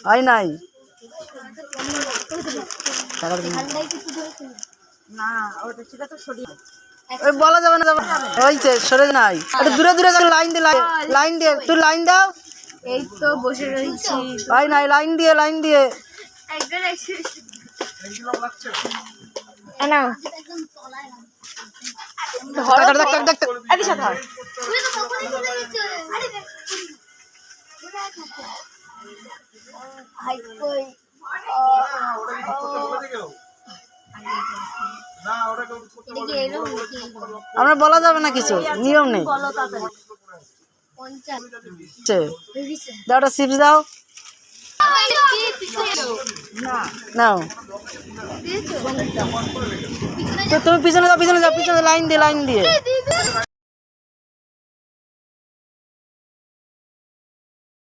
হয় নাই বলা যাবে না হয়েছে সরে নাই একটু দূরে দূরে লাইন দিয়ে লাইন দিয়ে তুই লাইন দাও এই তো বসে রয়েছি হয় নাই লাইন দিয়ে আমরা বলা যাবে না কিছু নিয়ম নেই দাও ওটা চিপস দাও নাও তো তুমি পিছনে যাও লাইন দিয়ে